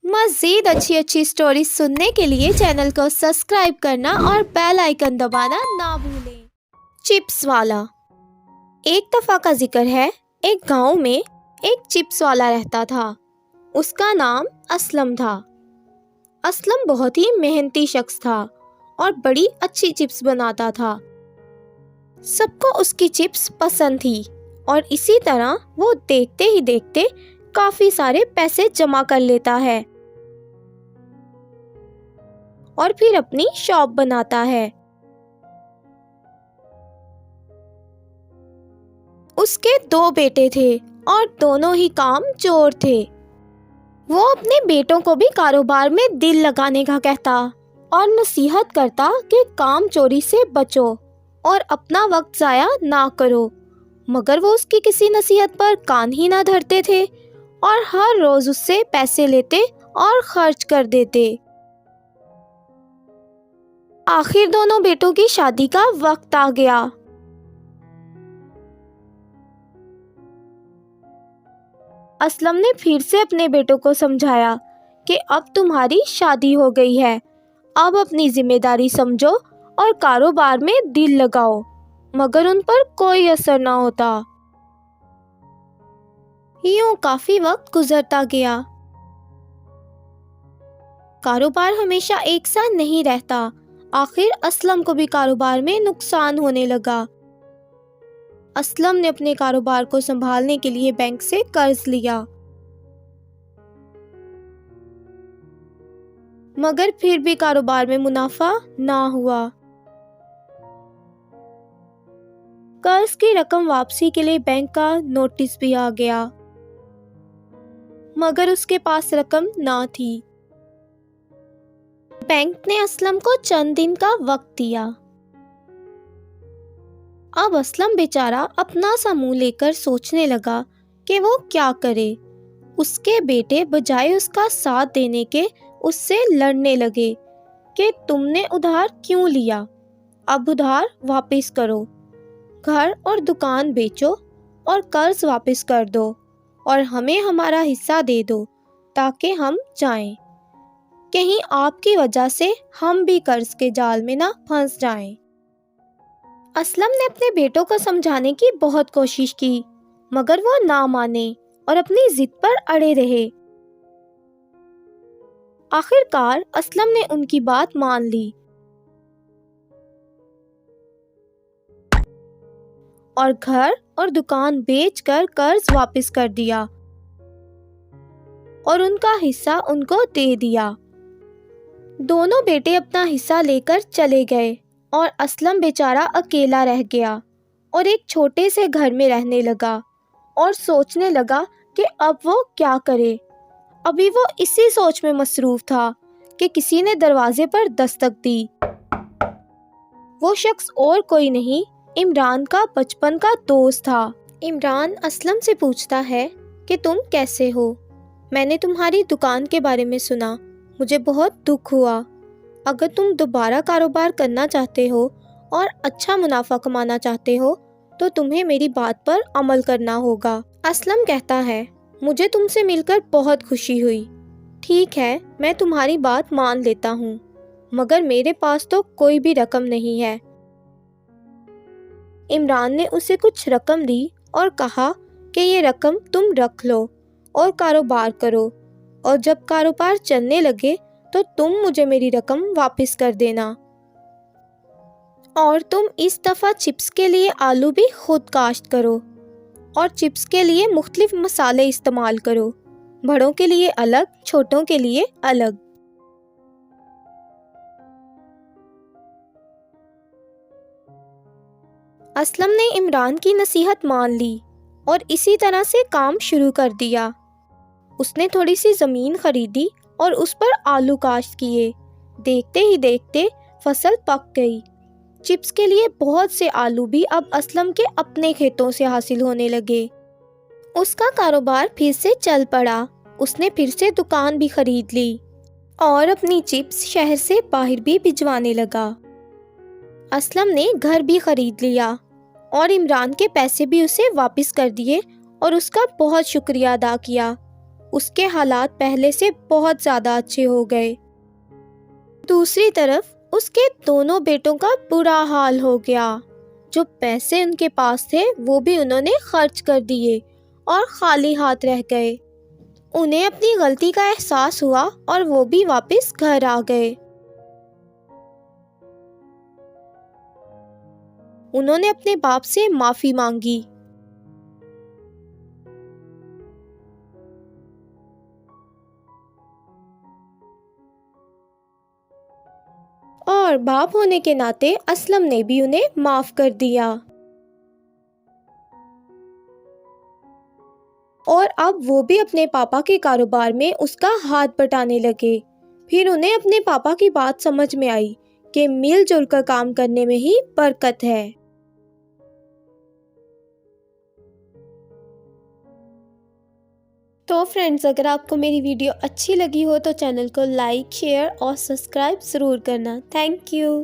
मज़ीद अच्छी अच्छी स्टोरीज सुनने के लिए चैनल को सब्सक्राइब करना और बेल आइकन दबाना ना भूलें। चिप्स वाला। एक दफ़ा का जिक्र है, एक गांव में एक चिप्स वाला रहता था। उसका नाम असलम था। असलम बहुत ही मेहनती शख्स था और बड़ी अच्छी चिप्स बनाता था। सबको उसकी चिप्स पसंद थी और इसी तरह वो देखते ही देखते काफ़ी सारे पैसे जमा कर लेता है और फिर अपनी शॉप बनाता है। उसके 2 बेटे थे और दोनों ही काम चोर थे। वो अपने बेटों को भी कारोबार में दिल लगाने का कहता और नसीहत करता कि काम चोरी से बचो और अपना वक्त ज़ाया ना करो, मगर वो उसकी किसी नसीहत पर कान ही ना धरते थे और हर रोज़ उससे पैसे लेते और खर्च कर देते। आखिर दोनों बेटों की शादी का वक्त आ गया। असलम ने फिर से अपने बेटों को समझाया कि अब तुम्हारी शादी हो गई है, अब अपनी जिम्मेदारी समझो और कारोबार में दिल लगाओ, मगर उन पर कोई असर ना होता। यूं काफी वक्त गुजरता गया। कारोबार हमेशा एक सा नहीं रहता। आखिर असलम को भी कारोबार में नुकसान होने लगा। असलम ने अपने कारोबार को संभालने के लिए बैंक से कर्ज लिया, मगर फिर भी कारोबार में मुनाफा ना हुआ। कर्ज की रकम वापसी के लिए बैंक का नोटिस भी आ गया, मगर उसके पास रकम ना थी। बैंक ने असलम को चंद दिन का वक्त दिया। अब असलम बेचारा अपना सा मुंह लेकर सोचने लगा कि वो क्या करे। उसके बेटे बजाय उसका साथ देने के उससे लड़ने लगे कि तुमने उधार क्यों लिया, अब उधार वापस करो, घर और दुकान बेचो और कर्ज वापस कर दो और हमें हमारा हिस्सा दे दो ताकि हम जाएं, कहीं आपकी वजह से हम भी कर्ज के जाल में ना फंस जाएं। असलम ने अपने बेटों को समझाने की बहुत कोशिश की, मगर वो ना माने और अपनी जिद पर अड़े रहे। आखिरकार असलम ने उनकी बात मान ली और घर और दुकान बेचकर कर्ज वापस कर दिया और उनका हिस्सा उनको दे दिया। दोनों बेटे अपना हिस्सा लेकर चले गए और असलम बेचारा अकेला रह गया और एक छोटे से घर में रहने लगा और सोचने लगा कि अब वो क्या करे। अभी वो इसी सोच में मसरूफ था कि किसी ने दरवाजे पर दस्तक दी। वो शख्स और कोई नहीं, इमरान का बचपन का दोस्त था। इमरान असलम से पूछता है कि तुम कैसे हो? मैंने तुम्हारी दुकान के बारे में सुना, मुझे बहुत दुख हुआ। अगर तुम दोबारा कारोबार करना चाहते हो और अच्छा मुनाफा कमाना चाहते हो तो तुम्हें मेरी बात पर अमल करना होगा। असलम कहता है, मुझे तुमसे मिलकर बहुत खुशी हुई। ठीक है, मैं तुम्हारी बात मान लेता हूँ, मगर मेरे पास तो कोई भी रकम नहीं है। इमरान ने उसे कुछ रकम दी और कहा कि ये रकम तुम रख लो और कारोबार करो, और जब कारोबार चलने लगे तो तुम मुझे मेरी रकम वापस कर देना। और तुम इस दफ़ा चिप्स के लिए आलू भी खुद काश्त करो और चिप्स के लिए मुख्तलिफ मसाले इस्तेमाल करो, बड़ों के लिए अलग, छोटों के लिए अलग। असलम ने इमरान की नसीहत मान ली और इसी तरह से काम शुरू कर दिया। उसने थोड़ी सी ज़मीन खरीदी और उस पर आलू काश्त किए। देखते ही देखते फसल पक गई। चिप्स के लिए बहुत से आलू भी अब असलम के अपने खेतों से हासिल होने लगे। उसका कारोबार फिर से चल पड़ा। उसने फिर से दुकान भी खरीद ली और अपनी चिप्स शहर से बाहर भी भिजवाने लगा। असलम ने घर भी खरीद लिया और इमरान के पैसे भी उसे वापस कर दिए और उसका बहुत शुक्रिया अदा किया। اس کے حالات پہلے سے بہت زیادہ اچھے ہو گئے۔ دوسری طرف اس کے دونوں بیٹوں کا برا حال ہو گیا۔ جو پیسے ان کے پاس تھے وہ بھی انہوں نے خرچ کر دیے اور خالی ہاتھ رہ گئے۔ انہیں اپنی غلطی کا احساس ہوا اور وہ بھی واپس گھر آ گئے۔ انہوں نے اپنے باپ سے معافی مانگی۔ اور باپ ہونے کے ناطے اسلم نے بھی انہیں معاف کر دیا۔ اور اب وہ بھی اپنے پاپا کے کاروبار میں اس کا ہاتھ بٹانے لگے۔ پھر انہیں اپنے پاپا کی بات سمجھ میں آئی کہ مل جل کر کام کرنے میں ہی برکت ہے۔ تو فرینڈز، اگر آپ کو میری ویڈیو اچھی لگی ہو تو چینل کو لائک، شیئر اور سبسکرائب ضرور کرنا۔ Thank you.